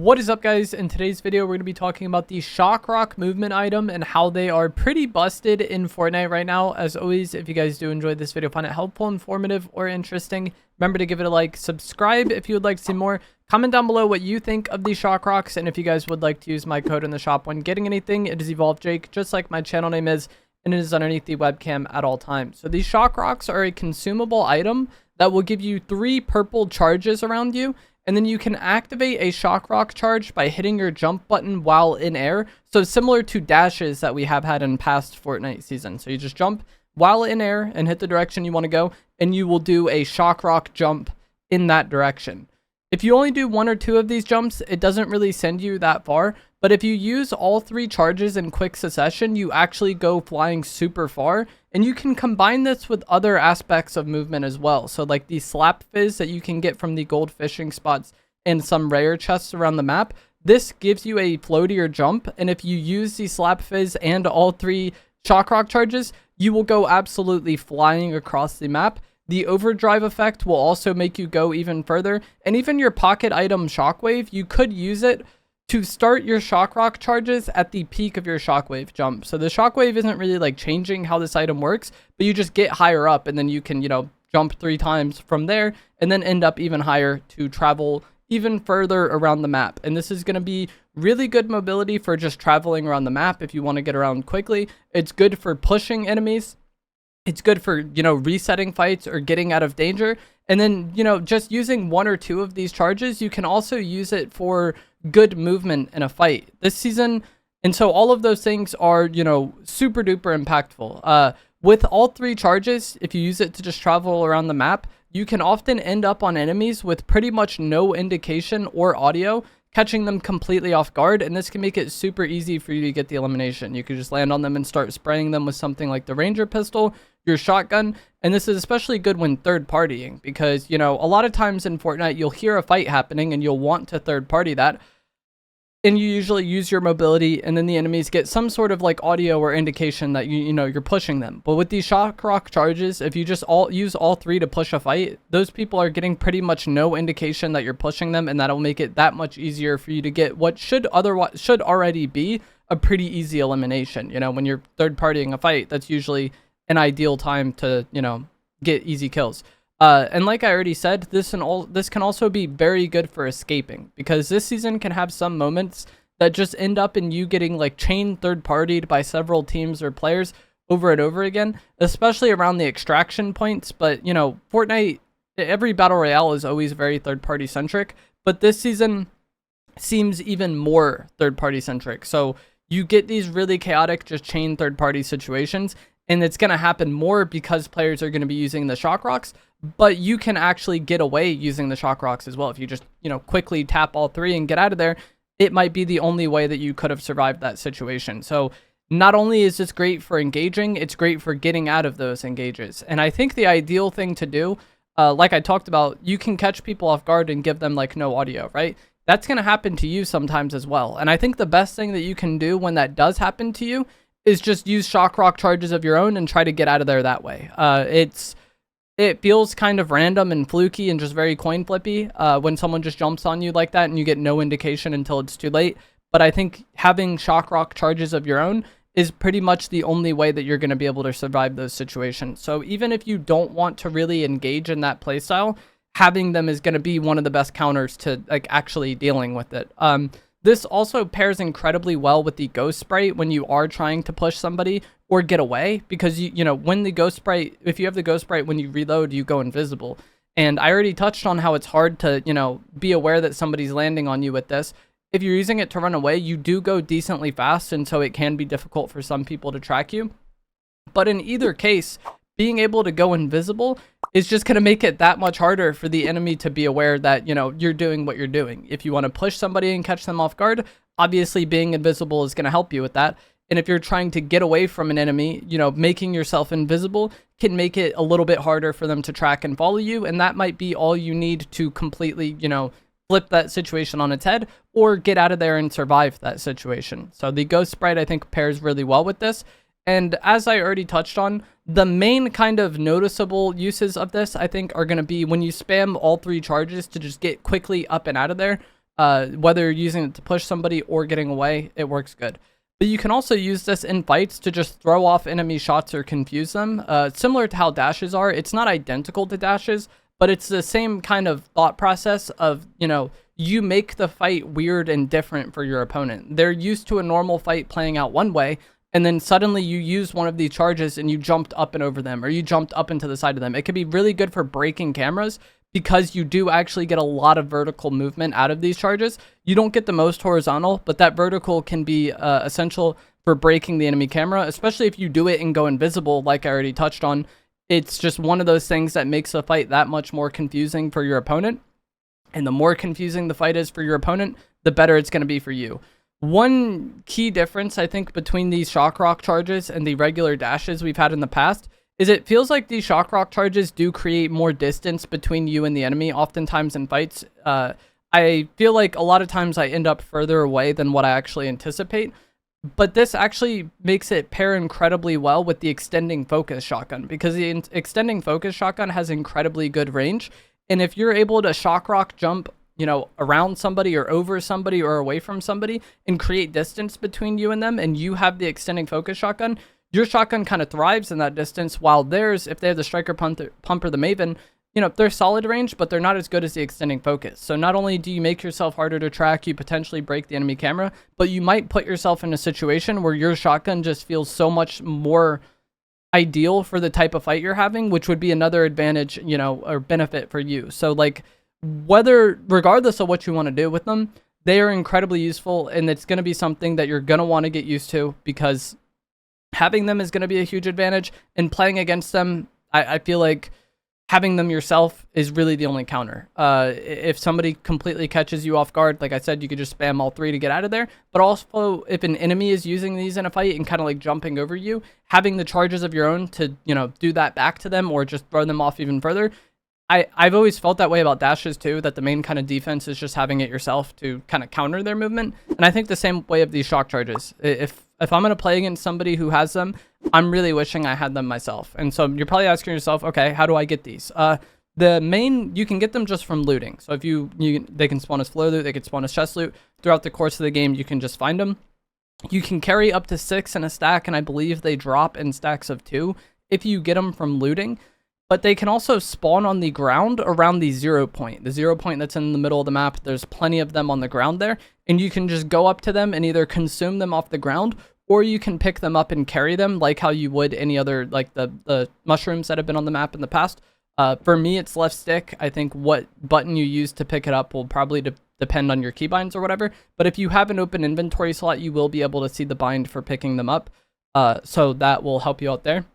What is up, guys? In today's video, we're going to be talking about the Shock Rock movement item and how they are pretty busted in Fortnite right now. As always, if you guys do enjoy this video, find it helpful, informative, or interesting, remember to give it a like, subscribe if you would like to see more, comment down below what you think of these Shock Rocks, and if you guys would like to use my code in the shop when getting anything, it is EvolvedJake, just like my channel name is, and it is underneath the webcam at all times. So these Shock Rocks are a consumable item that will give you 3 purple charges around you. And then you can activate a Shock Rock charge by hitting your jump button while in air. So similar to dashes that we have had in past Fortnite seasons. So you just jump while in air and hit the direction you want to go, and you will do a Shock Rock jump in that direction. If you only do 1 or 2 of these jumps, it doesn't really send you that far. But if you use all 3 charges in quick succession, you actually go flying super far. And you can combine this with other aspects of movement as well. So like the slap fizz that you can get from the gold fishing spots and some rare chests around the map. This gives you a floatier jump. And if you use the slap fizz and all 3 Shock Rock charges, you will go absolutely flying across the map. The overdrive effect will also make you go even further. And even your pocket item shockwave, you could use it to start your Shock Rock charges at the peak of your shockwave jump. So the shockwave isn't really like changing how this item works, but you just get higher up and then you can, jump 3 times from there and then end up even higher to travel even further around the map. And this is going to be really good mobility for just traveling around the map if you want to get around quickly. It's good for pushing enemies. It's good for, resetting fights or getting out of danger. And then, just using 1 or 2 of these charges, you can also use it for good movement in a fight this season. And so all of those things are, super duper impactful. With all 3 charges, if you use it to just travel around the map, you can often end up on enemies with pretty much no indication or audio, catching them completely off guard. And this can make it super easy for you to get the elimination. You could just land on them and start spraying them with something like the Ranger pistol, your shotgun. And this is especially good when third partying because, a lot of times in Fortnite, you'll hear a fight happening and you'll want to third party that. And you usually use your mobility, and then the enemies get some sort of like audio or indication that you're pushing them. But with these Shock Rock charges, if you just use all 3 to push a fight, those people are getting pretty much no indication that you're pushing them, and that'll make it that much easier for you to get what should already be a pretty easy elimination. When you're third partying a fight, that's usually an ideal time to get easy kills. And like I already said, this can also be very good for escaping because this season can have some moments that just end up in you getting like chain third partied by several teams or players over and over again, especially around the extraction points. But Fortnite, every battle royale is always very third party centric, but this season seems even more third party centric. So you get these really chaotic just chain third party situations, and it's going to happen more because players are going to be using the Shock Rocks. But you can actually get away using the Shock Rocks as well. If you just, quickly tap all 3 and get out of there, it might be the only way that you could have survived that situation. So not only is this great for engaging, it's great for getting out of those engages. And I think the ideal thing to do, like I talked about, you can catch people off guard and give them like no audio, right? That's going to happen to you sometimes as well. And I think the best thing that you can do when that does happen to you is just use Shock Rock charges of your own and try to get out of there that way. It feels kind of random and fluky and just very coin flippy when someone just jumps on you like that and you get no indication until it's too late. But I think having Shock Rock charges of your own is pretty much the only way that you're going to be able to survive those situations. So even if you don't want to really engage in that playstyle, having them is going to be one of the best counters to like actually dealing with it. This also pairs incredibly well with the Ghost Sprite when you are trying to push somebody or get away, because when the Ghost Sprite, if you have the Ghost Sprite, when you reload, you go invisible. And I already touched on how it's hard to, be aware that somebody's landing on you with this. If you're using it to run away, you do go decently fast, and so it can be difficult for some people to track you. But in either case, being able to go invisible is just going to make it that much harder for the enemy to be aware that, you're doing what you're doing. If you want to push somebody and catch them off guard, obviously being invisible is going to help you with that. And if you're trying to get away from an enemy, making yourself invisible can make it a little bit harder for them to track and follow you. And that might be all you need to completely, flip that situation on its head or get out of there and survive that situation. So the Ghost Sprite, I think, pairs really well with this. And as I already touched on, the main kind of noticeable uses of this, I think, are going to be when you spam all 3 charges to just get quickly up and out of there. Whether you're using it to push somebody or getting away, it works good. But you can also use this in fights to just throw off enemy shots or confuse them. Similar to how dashes are, it's not identical to dashes, but it's the same kind of thought process of, you make the fight weird and different for your opponent. They're used to a normal fight playing out one way, and then suddenly you use one of these charges and you jumped up and over them, or you jumped up into the side of them. It could be really good for breaking cameras because you do actually get a lot of vertical movement out of these charges. You don't get the most horizontal, but that vertical can be essential for breaking the enemy camera, especially if you do it and go invisible, like I already touched on. It's just one of those things that makes a fight that much more confusing for your opponent. And the more confusing the fight is for your opponent, the better it's going to be for you. One key difference, I think, between these shock rock charges and the regular dashes we've had in the past is it feels like these shock rock charges do create more distance between you and the enemy, oftentimes in fights. I feel like a lot of times I end up further away than what I actually anticipate. But this actually makes it pair incredibly well with the extending focus shotgun, because the extending focus shotgun has incredibly good range. And if you're able to shock rock jump, around somebody or over somebody or away from somebody and create distance between you and them, and you have the extending focus shotgun, your shotgun kind of thrives in that distance, while theirs, if they have the striker pump or the maven, they're solid range, but they're not as good as the extending focus. So not only do you make yourself harder to track, you potentially break the enemy camera, but you might put yourself in a situation where your shotgun just feels so much more ideal for the type of fight you're having, which would be another advantage, or benefit for you. So like, regardless of what you want to do with them, they are incredibly useful, and it's going to be something that you're going to want to get used to, because having them is going to be a huge advantage, and playing against them, I feel like having them yourself is really the only counter. If somebody completely catches you off guard, like I said, you could just spam all three to get out of there. But also, if an enemy is using these in a fight and kind of like jumping over you, having the charges of your own to, do that back to them or just throw them off even further. I've always felt that way about dashes too, that the main kind of defense is just having it yourself to kind of counter their movement. And I think the same way of these shock charges. If I'm going to play against somebody who has them, I'm really wishing I had them myself. And so you're probably asking yourself, okay, how do I get these? You can get them just from looting. So if they can spawn as floor loot, they can spawn as chest loot. Throughout the course of the game, you can just find them. You can carry up to 6 in a stack, and I believe they drop in stacks of 2 if you get them from looting. But they can also spawn on the ground around the 0 point. The 0 point that's in the middle of the map, there's plenty of them on the ground there. And you can just go up to them and either consume them off the ground, or you can pick them up and carry them like how you would any other, like the mushrooms that have been on the map in the past. For me, it's left stick. I think what button you use to pick it up will probably depend on your keybinds or whatever. But if you have an open inventory slot, you will be able to see the bind for picking them up. So that will help you out there.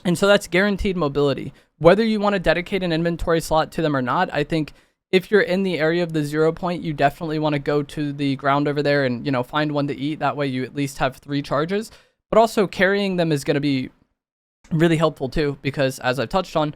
And so that's guaranteed mobility. Whether you want to dedicate an inventory slot to them or not, I think if you're in the area of the 0 point, you definitely want to go to the ground over there and, find one to eat. That way you at least have 3 charges. But also carrying them is going to be really helpful too, because as I've touched on,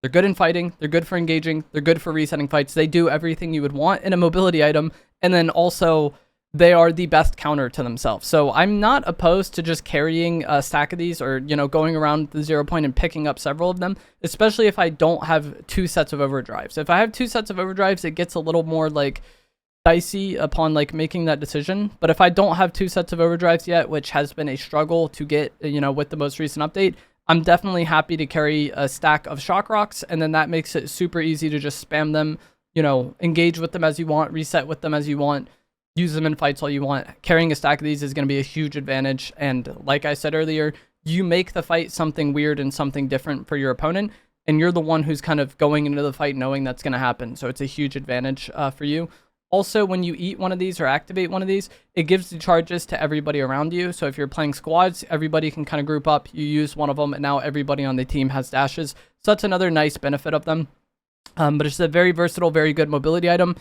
they're good in fighting, they're good for engaging, they're good for resetting fights. They do everything you would want in a mobility item. And then also, they are the best counter to themselves. So I'm not opposed to just carrying a stack of these, or, going around the 0 point and picking up several of them, especially if I don't have 2 sets of overdrives. If I have 2 sets of overdrives, it gets a little more like dicey upon like making that decision. But if I don't have 2 sets of overdrives yet, which has been a struggle to get, with the most recent update, I'm definitely happy to carry a stack of shock rocks, and then that makes it super easy to just spam them, engage with them as you want, reset with them as you want, use them in fights all you want. Carrying a stack of these is going to be a huge advantage. And like I said earlier, you make the fight something weird and something different for your opponent, and you're the one who's kind of going into the fight knowing that's going to happen. So it's a huge advantage for you. Also, when you eat one of these or activate one of these, it gives the charges to everybody around you. So if you're playing squads, everybody can kind of group up. You use one of them, and now everybody on the team has dashes. So that's another nice benefit of them. But it's a very versatile, very good mobility item.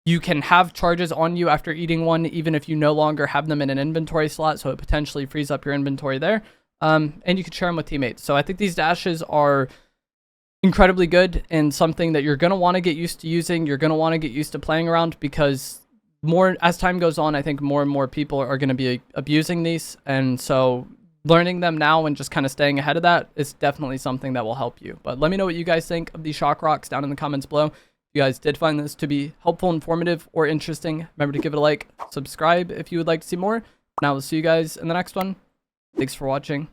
You can have charges on you after eating one, even if you no longer have them in an inventory slot, so it potentially frees up your inventory there. And you can share them with teammates. So I think these dashes are incredibly good, and something that you're going to want to get used to using. You're going to want to get used to playing around, because as time goes on, I think more and more people are going to be abusing these. And so learning them now and just kind of staying ahead of that is definitely something that will help you. But let me know what you guys think of these shock rocks down in the comments below. If you guys did find this to be helpful, informative, or interesting, remember to give it a like, subscribe if you would like to see more, and I will see you guys in the next one. Thanks for watching.